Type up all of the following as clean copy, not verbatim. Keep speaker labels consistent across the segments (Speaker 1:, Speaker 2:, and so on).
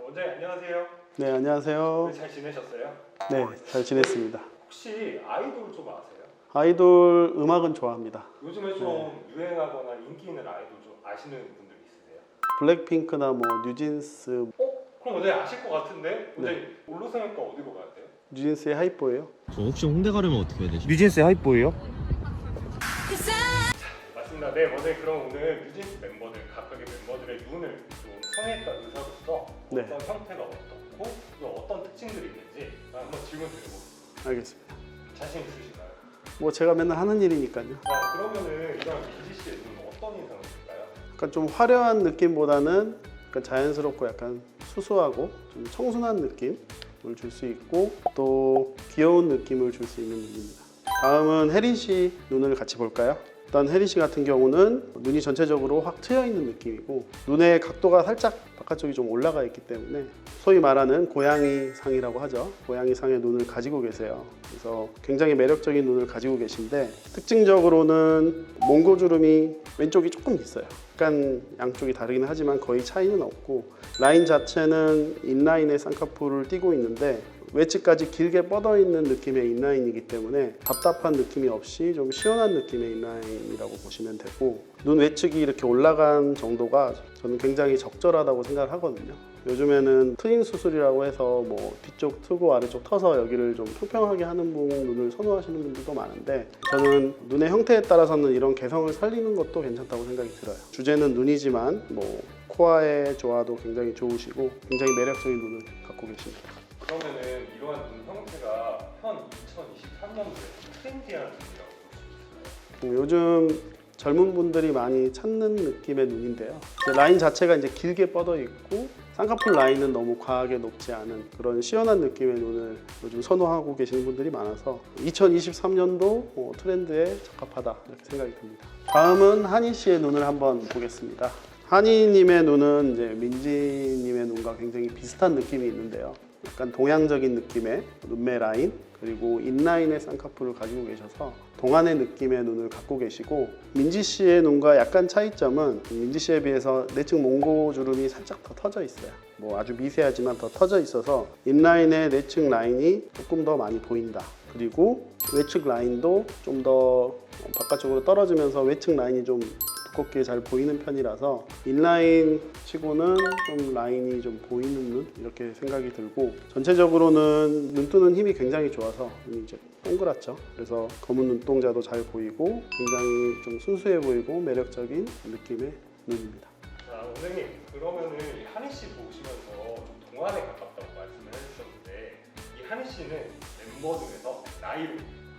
Speaker 1: 원장님 안녕하세요.
Speaker 2: 네, 안녕하세요.
Speaker 1: 잘 지내셨어요?
Speaker 2: 네, 잘 지냈습니다.
Speaker 1: 혹시 아이돌 좀 아세요?
Speaker 2: 아이돌 음악은 좋아합니다.
Speaker 1: 요즘에 좀 유행하거나 인기 있는 아이돌 좀 아시는 분들 있으세요?
Speaker 2: 블랙핑크나 뭐 뉴진스,
Speaker 1: 그럼 원장님 아실 것 같은데? 원장님 올로성형과 어디로 가야 돼요?
Speaker 2: 뉴진스의 하이보예요.
Speaker 3: 저 혹시 홍대 가려면 어떻게 해야 되죠?
Speaker 4: 뉴진스의 하이보예요?
Speaker 1: 맞습니다. 네, 원장님 그럼 오늘 뉴진스 멤버들 각각의 멤버들의 눈을 좀 성형외과 의사로서
Speaker 2: 네.
Speaker 1: 어떤 형태가 어떻고 또 어떤 특징들이 있는지 한번 질문 드려보겠습니다.
Speaker 2: 알겠습니다.
Speaker 1: 자신 있으신가요?
Speaker 2: 뭐 제가 맨날 하는 일이니까요.
Speaker 1: 자, 그러면은 이런 민지 씨의 눈 어떤 인상을 줄까요?
Speaker 2: 약간 좀 화려한 느낌보다는 약간 자연스럽고 약간 수수하고 좀 청순한 느낌을 줄 수 있고 또 귀여운 느낌을 줄 수 있는 눈입니다. 다음은 혜린 씨 눈을 같이 볼까요? 일단 혜린 씨 같은 경우는 눈이 전체적으로 확 트여 있는 느낌이고 눈의 각도가 살짝 바깥쪽이 좀 올라가 있기 때문에 소위 말하는 고양이 상이라고 하죠. 고양이 상의 눈을 가지고 계세요. 그래서 굉장히 매력적인 눈을 가지고 계신데 특징적으로는 몽고주름이 왼쪽이 조금 있어요. 약간 양쪽이 다르긴 하지만 거의 차이는 없고 라인 자체는 인라인의 쌍꺼풀을 띠고 있는데 외측까지 길게 뻗어 있는 느낌의 인라인이기 때문에 답답한 느낌이 없이 좀 시원한 느낌의 인라인이라고 보시면 되고 눈 외측이 이렇게 올라간 정도가 저는 굉장히 적절하다고 생각을 하거든요. 요즘에는 트임 수술이라고 해서 뭐 뒤쪽 트고 아래쪽 터서 여기를 좀 평평하게 하는 눈을 선호하시는 분들도 많은데 저는 눈의 형태에 따라서는 이런 개성을 살리는 것도 괜찮다고 생각이 들어요. 주제는 눈이지만 뭐 코아의 조화도 굉장히 좋으시고 굉장히 매력적인 눈을 갖고 계십니다.
Speaker 1: 그러면은 이러한 눈 형태가 현 2023년도에 트렌디한 눈이라고 볼 수 있을까요?
Speaker 2: 요즘 젊은 분들이 많이 찾는 느낌의 눈인데요. 라인 자체가 이제 길게 뻗어 있고 쌍꺼풀 라인은 너무 과하게 높지 않은 그런 시원한 느낌의 눈을 요즘 선호하고 계시는 분들이 많아서 2023년도 트렌드에 적합하다 이렇게 생각이 듭니다. 다음은 한희 씨의 눈을 한번 보겠습니다. 한희님의 눈은 이제 민지님의 눈과 굉장히 비슷한 느낌이 있는데요. 약간 동양적인 느낌의 눈매 라인 그리고 인라인의 쌍꺼풀을 가지고 계셔서 동안의 느낌의 눈을 갖고 계시고 민지 씨의 눈과 약간 차이점은 민지 씨에 비해서 내측 몽고주름이 살짝 더 터져 있어요. 뭐 아주 미세하지만 더 터져 있어서 인라인의 내측 라인이 조금 더 많이 보인다. 그리고 외측 라인도 좀 더 바깥쪽으로 떨어지면서 외측 라인이 좀 두껍게 잘 보이는 편이라서 인라인 치고는 좀 라인이 좀 보이는 눈 이렇게 생각이 들고 전체적으로는 눈 뜨는 힘이 굉장히 좋아서 눈이 이제 동그랗죠. 그래서 검은 눈동자도 잘 보이고 굉장히 좀 순수해 보이고 매력적인 느낌의 눈입니다.
Speaker 1: 자, 원장님 그러면은 이 한희 씨 보시면서 좀 동안에 가깝다고 말씀을 해주셨는데 이 한희 씨는 멤버 중에서 나이로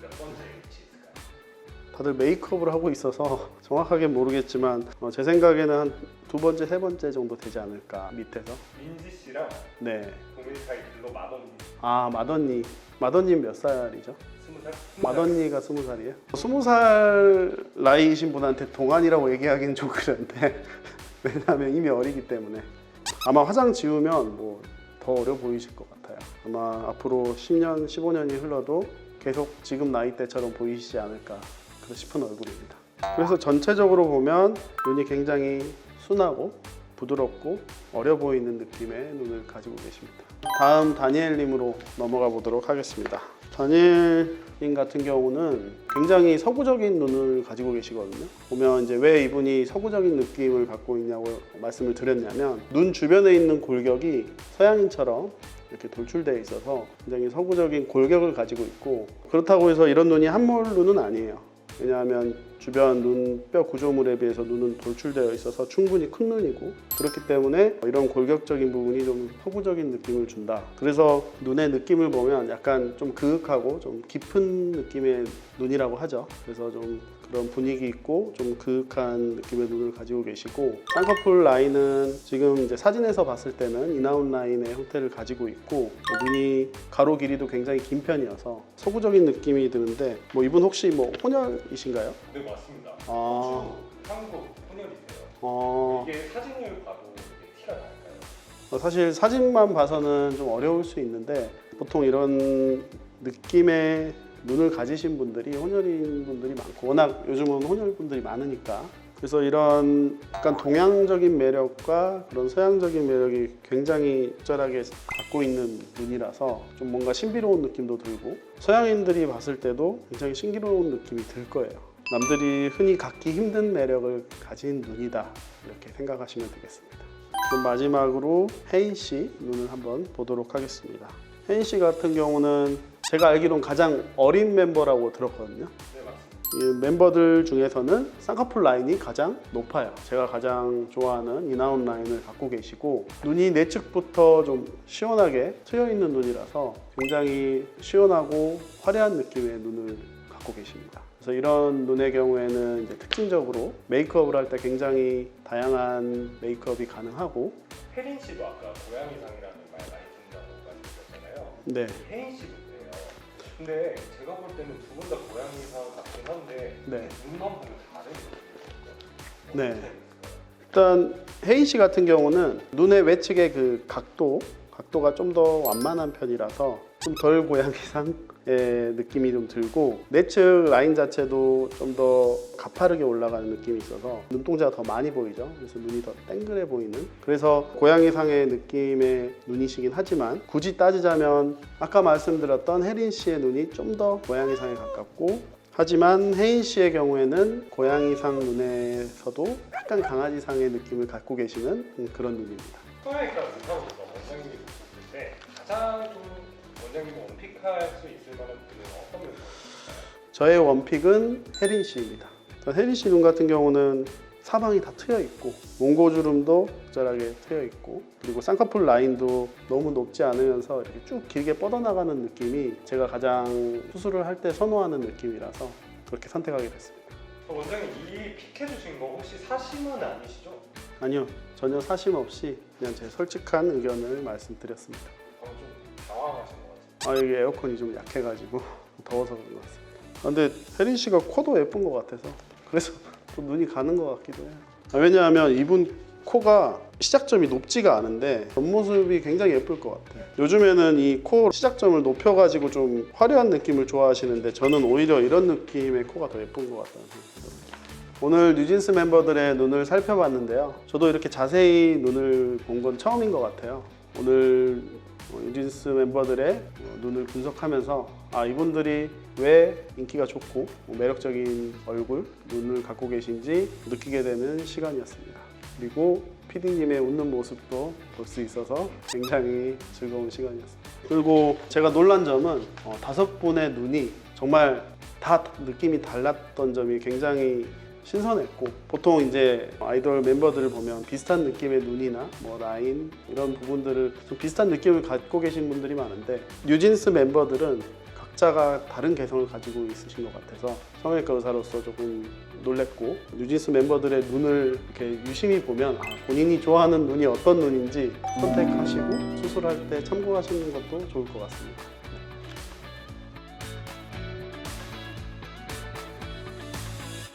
Speaker 1: 몇 번째 위치에 있을까요?
Speaker 2: 다들 메이크업을 하고 있어서 정확하게 모르겠지만 제 생각에는 한 두 번째, 세 번째 정도 되지 않을까 밑에서.
Speaker 1: 민지 씨랑
Speaker 2: 네.
Speaker 1: 동일 타이틀로 마더니
Speaker 2: 아 마더니. 마더님 몇 살이죠?
Speaker 1: 20살?
Speaker 2: 마더니가 20살이에요? 20살 나이이신 분한테 동안이라고 얘기하기는 좀 그런데 왜냐하면 이미 어리기 때문에 아마 화장 지우면 뭐 더 어려 보이실 것 같아요. 아마 앞으로 10년, 15년이 흘러도 계속 지금 나이대처럼 보이시지 않을까 싶은 얼굴입니다. 그래서 전체적으로 보면 눈이 굉장히 순하고 부드럽고 어려 보이는 느낌의 눈을 가지고 계십니다. 다음 다니엘님으로 넘어가 보도록 하겠습니다. 다니엘님 같은 경우는 굉장히 서구적인 눈을 가지고 계시거든요. 보면 이제 왜 이분이 서구적인 느낌을 갖고 있냐고 말씀을 드렸냐면 눈 주변에 있는 골격이 서양인처럼 이렇게 돌출되어 있어서 굉장히 서구적인 골격을 가지고 있고 그렇다고 해서 이런 눈이 한몰 눈은 아니에요. 왜냐하면 주변 눈뼈 구조물에 비해서 눈은 돌출되어 있어서 충분히 큰 눈이고 그렇기 때문에 이런 골격적인 부분이 좀 서구적인 느낌을 준다. 그래서 눈의 느낌을 보면 약간 좀 그윽하고 좀 깊은 느낌의 눈이라고 하죠. 그래서 좀 그런 분위기 있고 좀 그윽한 느낌의 눈을 가지고 계시고 쌍꺼풀 라인은 지금 이제 사진에서 봤을 때는 인아웃 라인의 형태를 가지고 있고 눈이 가로 길이도 굉장히 긴 편이어서 서구적인 느낌이 드는데 뭐 이분 혹시 뭐 혼혈이신가요?
Speaker 1: 네 맞습니다.
Speaker 2: 아.
Speaker 1: 한국 혼혈이세요. 이게 사진을 봐도 이게 티가 날까요?
Speaker 2: 사실 사진만 봐서는 좀 어려울 수 있는데 보통 이런 느낌의 눈을 가지신 분들이 혼혈인 분들이 많고 워낙 요즘은 혼혈 분들이 많으니까 그래서 이런 약간 동양적인 매력과 그런 서양적인 매력이 굉장히 적절하게 갖고 있는 눈이라서 좀 뭔가 신비로운 느낌도 들고 서양인들이 봤을 때도 굉장히 신기로운 느낌이 들 거예요. 남들이 흔히 갖기 힘든 매력을 가진 눈이다 이렇게 생각하시면 되겠습니다. 그럼 마지막으로 혜인 씨 눈을 한번 보도록 하겠습니다. 혜인 씨 같은 경우는 제가 알기로는 가장 어린 멤버라고 들었거든요.
Speaker 1: 네, 맞습니다.
Speaker 2: 이 멤버들 중에서는 쌍꺼풀 라인이 가장 높아요. 제가 가장 좋아하는 인아웃 라인을 갖고 계시고 눈이 내측부터 좀 시원하게 트여 있는 눈이라서 굉장히 시원하고 화려한 느낌의 눈을 갖고 계십니다. 그래서 이런 눈의 경우에는 이제 특징적으로 메이크업을 할 때 굉장히 다양한 메이크업이 가능하고
Speaker 1: 혜린 씨도 아까 고양이상이라는 말 많이 듣는다고 말씀드렸잖아요.
Speaker 2: 네.
Speaker 1: 혜인 씨도 그래요. 근데 제가 볼 때는 두 분 다 고양이상 같긴 한데
Speaker 2: 네.
Speaker 1: 눈만 보면 다른
Speaker 2: 네.
Speaker 1: 거예요.
Speaker 2: 일단 혜인 씨 같은 경우는 눈의 외측의 그 각도가 좀 더 완만한 편이라서 좀 덜 고양이상의 느낌이 좀 들고 내측 라인 자체도 좀 더 가파르게 올라가는 느낌이 있어서 눈동자가 더 많이 보이죠. 그래서 눈이 더 땡그레 보이는 그래서 고양이상의 느낌의 눈이시긴 하지만 굳이 따지자면 아까 말씀드렸던 혜린 씨의 눈이 좀 더 고양이상에 가깝고 하지만 혜인 씨의 경우에는 고양이상 눈에서도 약간 강아지상의 느낌을 갖고 계시는 그런 눈입니다.
Speaker 1: 성형외과 의사로서 원장님이 보셨을 때 가장 좀 원장님이 원픽할 수 있을 만한 분은 어떤 분일까요?
Speaker 2: 저의 원픽은 혜린 씨입니다. 혜린 씨 눈 같은 경우는 사방이 다 트여 있고 몽고주름도 적절하게 트여 있고 그리고 쌍꺼풀 라인도 너무 높지 않으면서 이렇게 쭉 길게 뻗어나가는 느낌이 제가 가장 수술을 할 때 선호하는 느낌이라서 그렇게 선택하게 됐습니다.
Speaker 1: 원장님 이 픽해주신 거 혹시 사심은 아니시죠?
Speaker 2: 아니요, 전혀 사심 없이 그냥 제 솔직한 의견을 말씀드렸습니다.
Speaker 1: 좀 당황하신 것 같아요.
Speaker 2: 이게 에어컨이 좀 약해가지고 더워서 그런 것 같습니다. 근데 혜린 씨가 코도 예쁜 것 같아서 그래서 또 눈이 가는 것 같기도 해요. 왜냐하면 이분 코가 시작점이 높지가 않은데 겉모습이 굉장히 예쁠 것 같아요. 요즘에는 이 코 시작점을 높여가지고 좀 화려한 느낌을 좋아하시는데 저는 오히려 이런 느낌의 코가 더 예쁜 것 같다는 생각이 들어요. 오늘 뉴진스 멤버들의 눈을 살펴봤는데요. 저도 이렇게 자세히 눈을 본 건 처음인 것 같아요. 오늘 뉴진스 멤버들의 눈을 분석하면서 이분들이 왜 인기가 좋고 매력적인 얼굴, 눈을 갖고 계신지 느끼게 되는 시간이었습니다. 그리고 PD님의 웃는 모습도 볼 수 있어서 굉장히 즐거운 시간이었습니다. 그리고 제가 놀란 점은 5분의 눈이 정말 다 느낌이 달랐던 점이 굉장히 신선했고 보통 이제 아이돌 멤버들을 보면 비슷한 느낌의 눈이나 뭐 라인 이런 부분들을 좀 비슷한 느낌을 갖고 계신 분들이 많은데 뉴진스 멤버들은 각자가 다른 개성을 가지고 있으신 것 같아서 성형외과 의사로서 조금 놀랬고 뉴진스 멤버들의 눈을 이렇게 유심히 보면 본인이 좋아하는 눈이 어떤 눈인지 선택하시고 수술할 때 참고하시는 것도 좋을 것 같습니다.